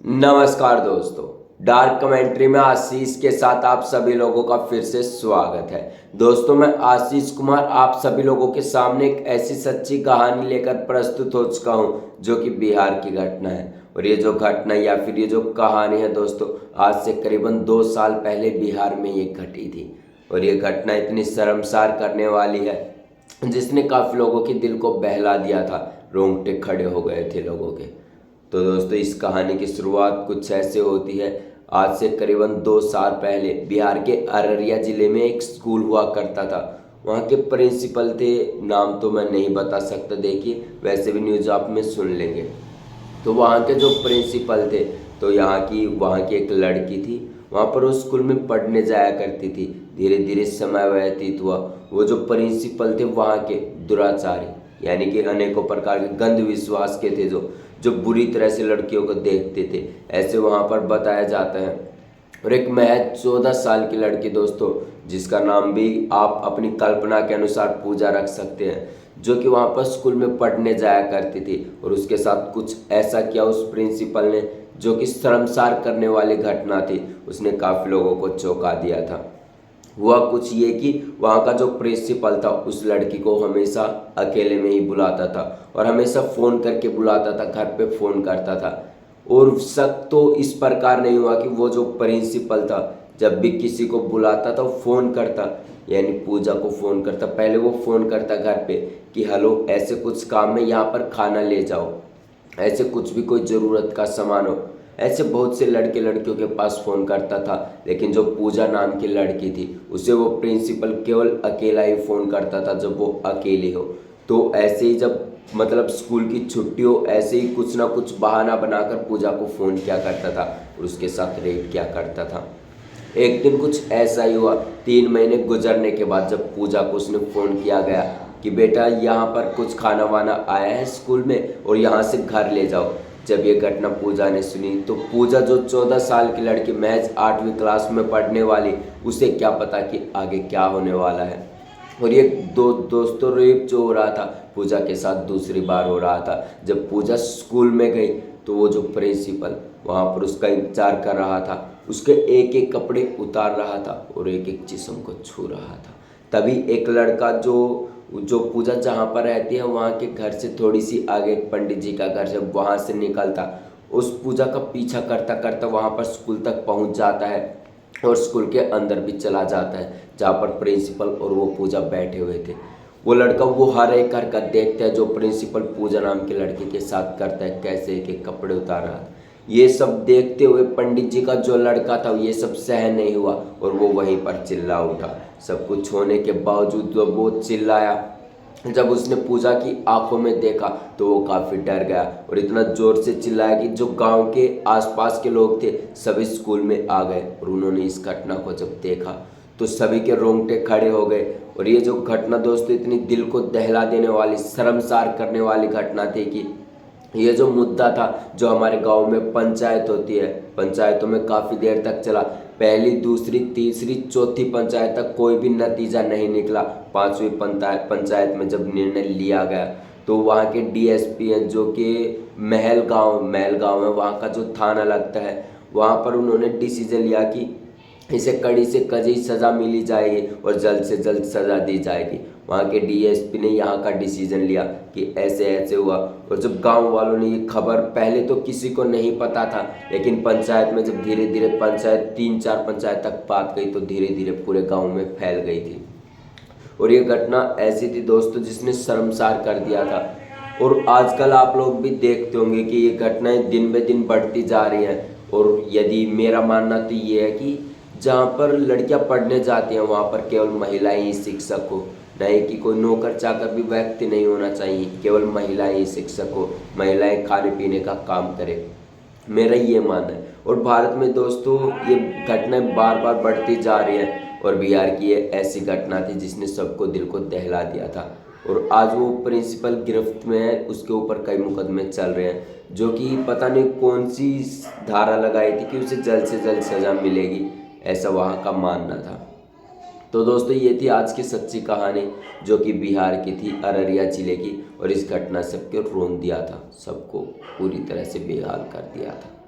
नमस्कार दोस्तों, dark commentary में आशीष के साथ आप सभी लोगों का फिर से स्वागत है। दोस्तों, मैं आशीष कुमार आप सभी लोगों के सामने एक ऐसी सच्ची कहानी लेकर प्रस्तुत हो चुका हूं जो कि बिहार की घटना है। और ये जो घटना या फिर ये जो कहानी है दोस्तों, आज से करीबन 2 साल पहले बिहार में ये घटी थी। और ये घटना इतनी शर्मसार करने वाली है जिसने काफ़ी लोगों के दिल को बहला दिया था, रोंगटे खड़े हो गए थे लोगों के। तो दोस्तों, इस कहानी की शुरुआत कुछ ऐसे होती है। आज से करीबन 2 साल पहले बिहार के अररिया ज़िले में एक स्कूल हुआ करता था। वहाँ के प्रिंसिपल थे, नाम तो मैं नहीं बता सकता, देखिए वैसे भी न्यूज़ आप में सुन लेंगे। तो वहाँ के जो प्रिंसिपल थे, तो वहाँ की एक लड़की थी, वहाँ पर वो स्कूल में पढ़ने जाया करती थी। धीरे धीरे समय व्यतीत हुआ। वो जो प्रिंसिपल थे वहाँ के दुराचारी यानी कि अनेकों प्रकार के गंध विश्वास के थे, जो बुरी तरह से लड़कियों को देखते थे, ऐसे वहाँ पर बताया जाता है। और एक महज 14 साल की लड़की दोस्तों, जिसका नाम भी आप अपनी कल्पना के अनुसार पूजा रख सकते हैं, जो कि वहाँ पर स्कूल में पढ़ने जाया करती थी। और उसके साथ कुछ ऐसा किया उस प्रिंसिपल ने जो कि शर्मसार करने वाली घटना थी। उसने काफ़ी लोगों को चौंका दिया था। हुआ कुछ ये कि वहाँ का जो प्रिंसिपल था उस लड़की को हमेशा अकेले में ही बुलाता था और हमेशा फ़ोन करके बुलाता था, घर पे फ़ोन करता था। और शक तो इस प्रकार नहीं हुआ कि वो जो प्रिंसिपल था जब भी किसी को बुलाता था वो फ़ोन करता, यानी पूजा को फ़ोन करता। पहले वो फ़ोन करता घर पे कि हेलो, ऐसे कुछ काम में यहाँ पर खाना ले जाओ, ऐसे कुछ भी कोई ज़रूरत का सामान हो। ऐसे बहुत से लड़के लड़कियों के पास फ़ोन करता था, लेकिन जो पूजा नाम की लड़की थी उसे वो प्रिंसिपल केवल अकेला ही फ़ोन करता था जब वो अकेले हो। तो ऐसे ही जब मतलब स्कूल की छुट्टी हो, ऐसे ही कुछ ना कुछ बहाना बनाकर पूजा को फ़ोन किया करता था और उसके साथ रेड किया करता था। एक दिन कुछ ऐसा ही हुआ। 3 महीने गुजरने के बाद जब पूजा को उसने फ़ोन किया गया कि बेटा यहाँ पर कुछ खाना वाना आया है स्कूल में और यहाँ से घर ले जाओ। जब ये घटना पूजा ने सुनी तो पूजा, जो 14 साल की लड़की महज 8वीं क्लास में पढ़ने वाली, उसे क्या पता कि आगे क्या होने वाला है। और ये दोस्तों, रेप जो हो रहा था पूजा के साथ दूसरी बार हो रहा था। जब पूजा स्कूल में गई तो वो जो प्रिंसिपल वहाँ पर उसका इंतजार कर रहा था, उसके एक एक कपड़े उतार रहा था और एक एक जिस्म को छू रहा था। तभी एक लड़का जो जो पूजा जहाँ पर रहती है वहाँ के घर से थोड़ी सी आगे पंडित जी का घर है, वहाँ से निकलता, उस पूजा का पीछा करता करता वहाँ पर स्कूल तक पहुँच जाता है और स्कूल के अंदर भी चला जाता है जहाँ पर प्रिंसिपल और वो पूजा बैठे हुए थे। वो लड़का वो हर एक हरकत देखता है जो प्रिंसिपल पूजा नाम की लड़की के साथ करता है, कैसे एक एक कपड़े उतार रहा था। ये सब देखते हुए पंडित जी का जो लड़का था ये सब सहन नहीं हुआ और वो वहीं पर चिल्ला उठा। सब कुछ होने के बावजूद वो चिल्लाया। जब उसने पूजा की आंखों में देखा तो वो काफ़ी डर गया और इतना ज़ोर से चिल्लाया कि जो गांव के आसपास के लोग थे सभी स्कूल में आ गए। और उन्होंने इस घटना को जब देखा तो सभी के रोंगटे खड़े हो गए। और ये जो घटना दोस्तों इतनी दिल को दहला देने वाली, शर्मसार करने वाली घटना थी कि ये जो मुद्दा था, जो हमारे गांव में पंचायत होती है, पंचायतों में काफ़ी देर तक चला। पहली, दूसरी, तीसरी, चौथी पंचायत तक कोई भी नतीजा नहीं निकला। 5वीं पंचायत में जब निर्णय लिया गया तो वहाँ के डीएसपी हैं, जो कि महल गांव है, वहाँ का जो थाना लगता है, वहाँ पर उन्होंने डिसीजन लिया कि इसे कड़ी से कड़ी सज़ा मिली जाएगी और जल्द से जल्द सज़ा दी जाएगी। वहाँ के डीएसपी ने यहाँ का डिसीजन लिया कि ऐसे ऐसे हुआ। और जब गांव वालों ने ये खबर, पहले तो किसी को नहीं पता था, लेकिन पंचायत में जब धीरे धीरे पंचायत 3-4 पंचायत तक बात गई तो धीरे धीरे पूरे गांव में फैल गई थी। और ये घटना ऐसी थी दोस्तों जिसने शर्मसार कर दिया था। और आजकल आप लोग भी देखते होंगे कि ये घटनाएं दिन ब दिन बढ़ती जा रही हैं। और यदि मेरा मानना तो ये है कि जहाँ पर लड़कियाँ पढ़ने जाती हैं वहाँ पर केवल महिलाएं ही शिक्षक हो, नहीं कि कोई नौकर चाकर भी व्यक्ति नहीं होना चाहिए, केवल महिलाएं ही शिक्षक हो, महिलाएं खाने पीने का काम करें, मेरा ये मानना है। और भारत में दोस्तों ये घटनाएं बार बार बढ़ती जा रही हैं और बिहार की ये ऐसी घटना थी जिसने सबको दिल को दहला दिया था। और आज वो प्रिंसिपल गिरफ्त में है, उसके ऊपर कई मुकदमे चल रहे हैं, जो कि पता नहीं कौन सी धारा लगाई थी कि उसे जल्द से जल्द सज़ा मिलेगी, ऐसा वहाँ का मानना था। तो दोस्तों, ये थी आज की सच्ची कहानी जो कि बिहार की थी, अररिया ज़िले की। और इस घटना सबको रोन दिया था, सबको पूरी तरह से बेहाल कर दिया था।